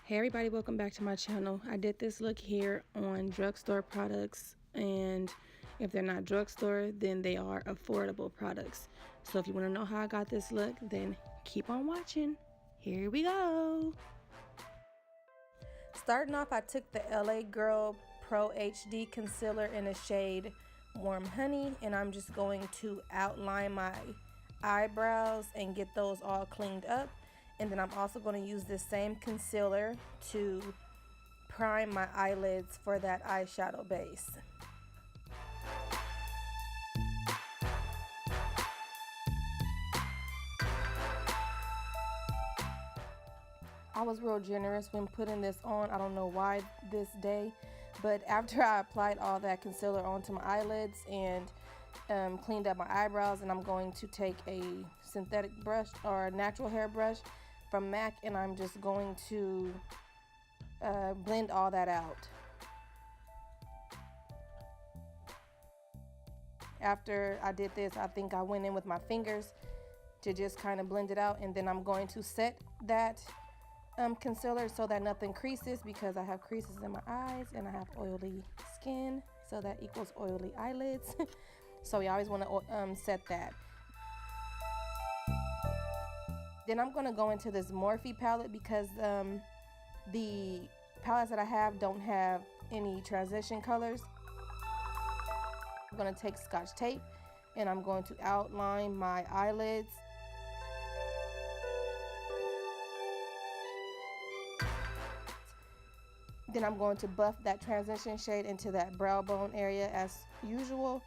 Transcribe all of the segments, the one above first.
Hey everybody, welcome back to my channel. I did this look here on drugstore products, and if they're not drugstore, then they are affordable products. So if you want to know how I got this look, then keep on watching. Here we go. Starting off, I took the LA Girl Pro HD concealer in the shade Warm Honey, and I'm just going to outline my eyebrows and get those all cleaned up. And then I'm also going to use this same concealer to prime my eyelids for that eyeshadow base. I was real generous when putting this on. I don't know why this day, but after I applied all that concealer onto my eyelids and cleaned up my eyebrows, and I'm going to take a synthetic brush or a natural hair brush from MAC, and I'm just going to blend all that out. After I did this, I think I went in with my fingers to just kind of blend it out, and then I'm going to set that concealer so that nothing creases, because I have creases in my eyes and I have oily skin, so that equals oily eyelids. So you always want to set that. Then I'm going to go into this Morphe palette, because the palettes that I have don't have any transition colors. I'm going to take Scotch tape and I'm going to outline my eyelids. Then I'm going to buff that transition shade into that brow bone area as usual.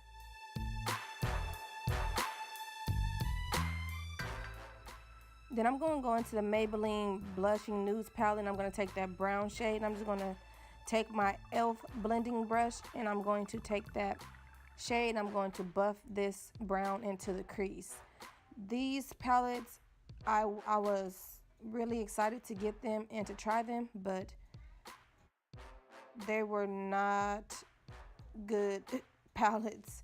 Then I'm going to go into the Maybelline Blushing Nudes palette, and I'm going to take that brown shade, and I'm just going to take my e.l.f. blending brush, and I'm going to take that shade and I'm going to buff this brown into the crease. These palettes, I was really excited to get them and to try them, but they were not good palettes.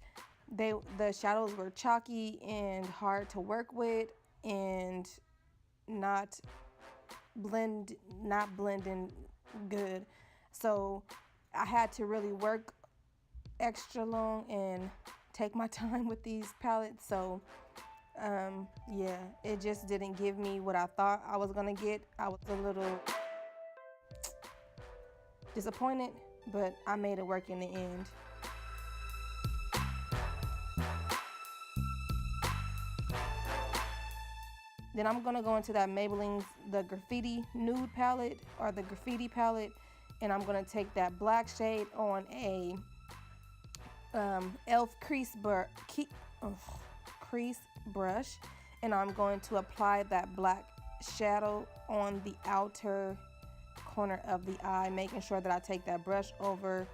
The shadows were chalky and hard to work with, and not blending good. So I had to really work extra long and take my time with these palettes. So yeah, it just didn't give me what I thought I was gonna get. I was a little disappointed, but I made it work in the end. Then I'm gonna go into that Maybelline, the Graffiti Nude palette, or the Graffiti palette, and I'm gonna take that black shade on a e.l.f. crease brush, and I'm going to apply that black shadow on the outer corner of the eye, making sure that I take that brush over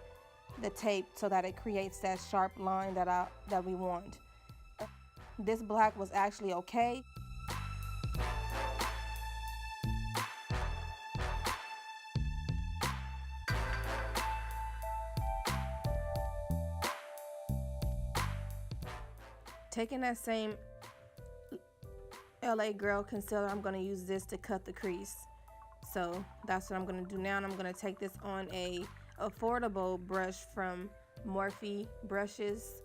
the tape so that it creates that sharp line that we want. This black was actually okay. Taking that same LA Girl concealer, I'm going to use this to cut the crease. So that's what I'm going to do now. And I'm going to take this on a affordable brush from Morphe brushes.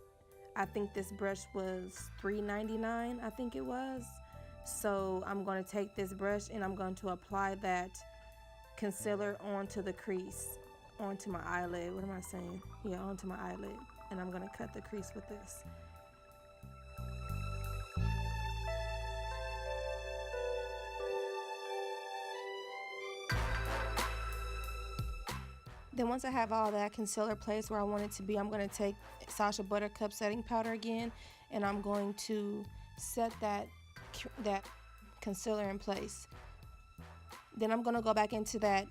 I think this brush was $3.99, I think it was. So I'm going to take this brush and I'm going to apply that concealer onto the crease, onto my eyelid. What am I saying? Yeah, onto my eyelid. And I'm going to cut the crease with this. Then once I have all that concealer placed where I want it to be, I'm going to take Sacha Buttercup setting powder again, and I'm going to set that concealer in place. Then I'm going to go back into that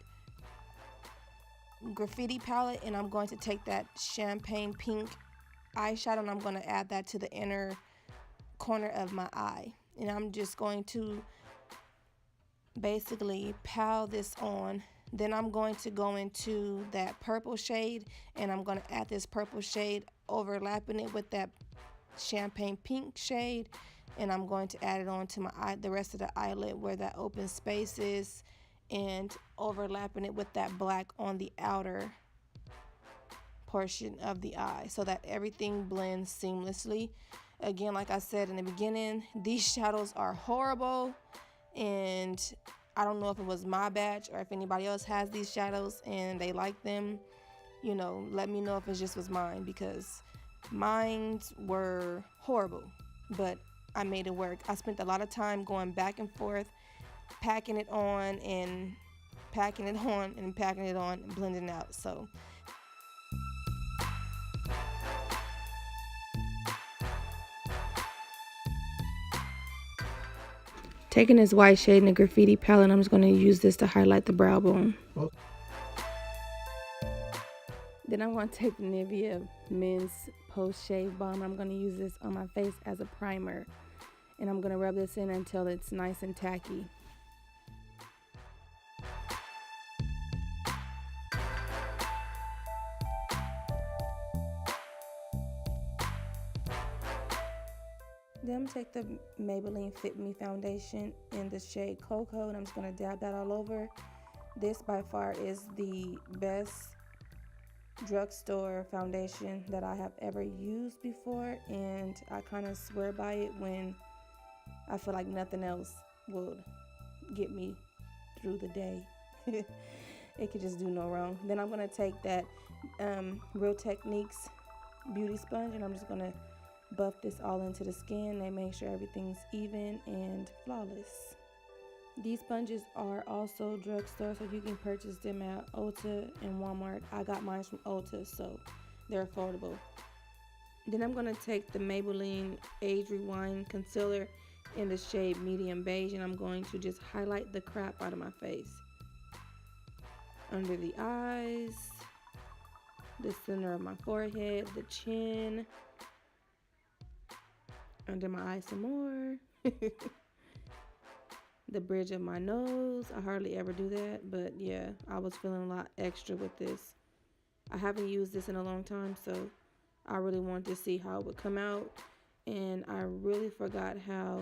Graffiti palette, and I'm going to take that champagne pink eyeshadow, and I'm going to add that to the inner corner of my eye. And I'm just going to basically pile this on. Then I'm going to go into that purple shade, and I'm going to add this purple shade, overlapping it with that champagne pink shade, and I'm going to add it on to my eye, the rest of the eyelid where that open space is, and overlapping it with that black on the outer portion of the eye so that everything blends seamlessly. Again, like I said in the beginning, these shadows are horrible, and I don't know if it was my batch or if anybody else has these shadows and they like them. You know, let me know if it just was mine, because mine were horrible, but I made it work. I spent a lot of time going back and forth, packing it on and packing it on and packing it on and blending it out. So taking this white shade in the graffiti palette, I'm just going to use this to highlight the brow bone. Then I'm going to take the Nivea Men's Post Shave Balm. I'm going to use this on my face as a primer. And I'm going to rub this in until it's nice and tacky. Then I'm going to take the Maybelline Fit Me foundation in the shade Cocoa, and I'm just going to dab that all over. This by far is the best drugstore foundation that I have ever used before, and I kind of swear by it when I feel like nothing else will get me through the day. It could just do no wrong. Then I'm going to take that Real Techniques beauty sponge, and I'm just going to buff this all into the skin and make sure everything's even and flawless. These sponges are also drugstore, so you can purchase them at Ulta and Walmart. I got mine from Ulta, so they're affordable. Then I'm going to take the Maybelline Age Rewind Concealer in the shade Medium Beige, and I'm going to just highlight the crap out of my face. Under the eyes, the center of my forehead, the chin, under my eyes some more. The bridge of my nose. I hardly ever do that, but yeah, I was feeling a lot extra with this. I haven't used this in a long time, so I really wanted to see how it would come out, and I really forgot how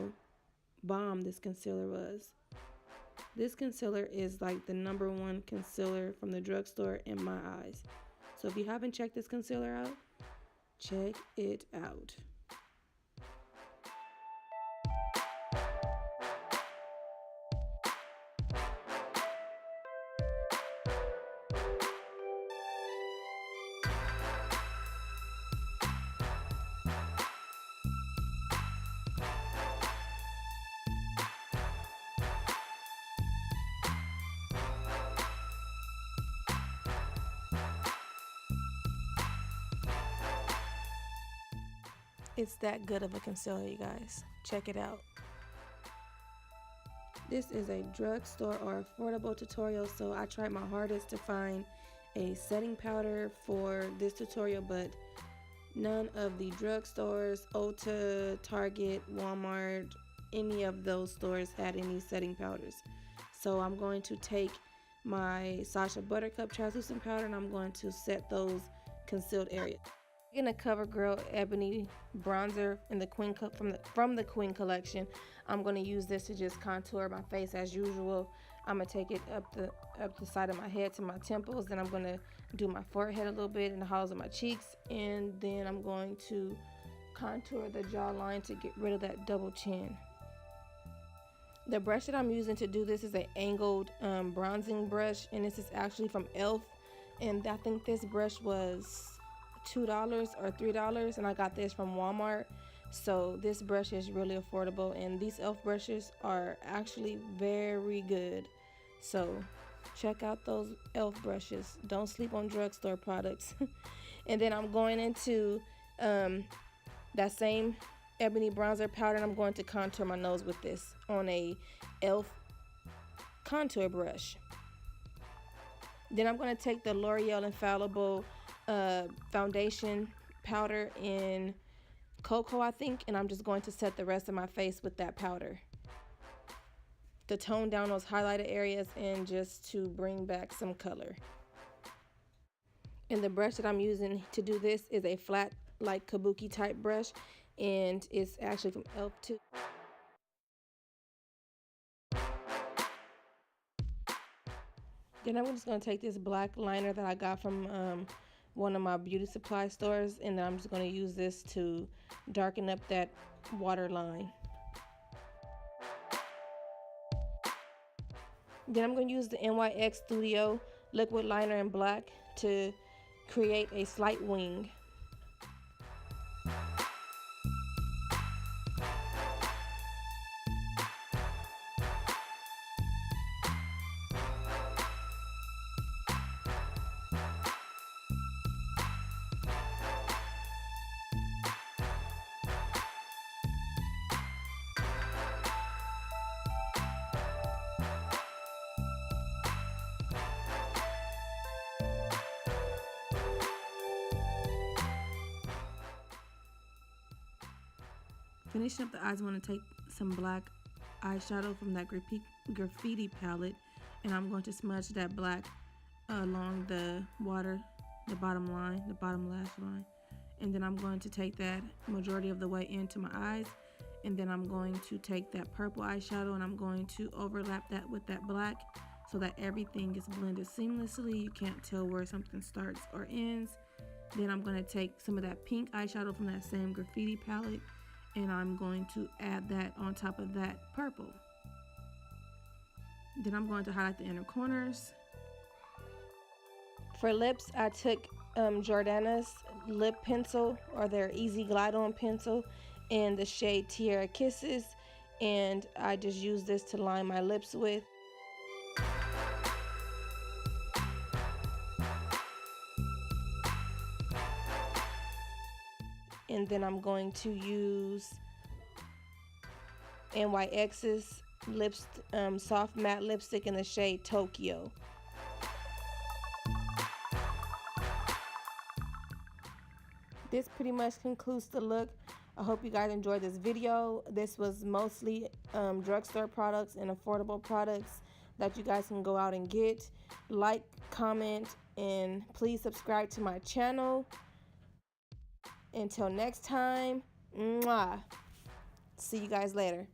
bomb this concealer was. This concealer is like the #1 concealer from the drugstore in my eyes. So if you haven't checked this concealer out, check it out. It's that good of a concealer, you guys. Check it out. This is a drugstore or affordable tutorial, so I tried my hardest to find a setting powder for this tutorial, but none of the drugstores, Ulta, Target, Walmart, any of those stores had any setting powders. So I'm going to take my Sacha Buttercup translucent powder and I'm going to set those concealed areas. In a CoverGirl Ebony bronzer in the Queen from the Queen collection, I'm going to use this to just contour my face as usual. I'm going to take it up the side of my head to my temples, then I'm going to do my forehead a little bit and the hollows of my cheeks, and then I'm going to contour the jawline to get rid of that double chin. The brush that I'm using to do this is an angled bronzing brush, and this is actually from e.l.f. and I think this brush was $2 or $3, and I got this from Walmart. So this brush is really affordable, and these e.l.f. brushes are actually very good. So check out those e.l.f. brushes. Don't sleep on drugstore products. And then I'm going into that same ebony bronzer powder, and I'm going to contour my nose with this on a e.l.f. contour brush. Then I'm going to take the L'Oreal Infallible foundation powder in Cocoa, I think, and I'm just going to set the rest of my face with that powder to tone down those highlighted areas and just to bring back some color. And the brush that I'm using to do this is a flat, like kabuki type brush, and it's actually from e.l.f. too. Then I'm just going to take this black liner that I got from one of my beauty supply stores, and then I'm just going to use this to darken up that waterline. Then I'm going to use the NYX Studio liquid liner in black to create a slight wing. Finishing up the eyes, I want to take some black eyeshadow from that graffiti palette, and I'm going to smudge that black along the bottom line, the bottom lash line. And then I'm going to take that majority of the way into my eyes, and then I'm going to take that purple eyeshadow and I'm going to overlap that with that black so that everything is blended seamlessly. You can't tell where something starts or ends. Then I'm going to take some of that pink eyeshadow from that same graffiti palette, and I'm going to add that on top of that purple. Then I'm going to highlight the inner corners. For lips, I took Jordana's lip pencil, or their Easy Glide On pencil, in the shade Tierra Kisses, and I just used this to line my lips with. And then I'm going to use NYX's soft matte lipstick in the shade Tokyo. This pretty much concludes the look. I hope you guys enjoyed this video. This was mostly drugstore products and affordable products that you guys can go out and get. Like, comment, and please subscribe to my channel. Until next time, mwah. See you guys later.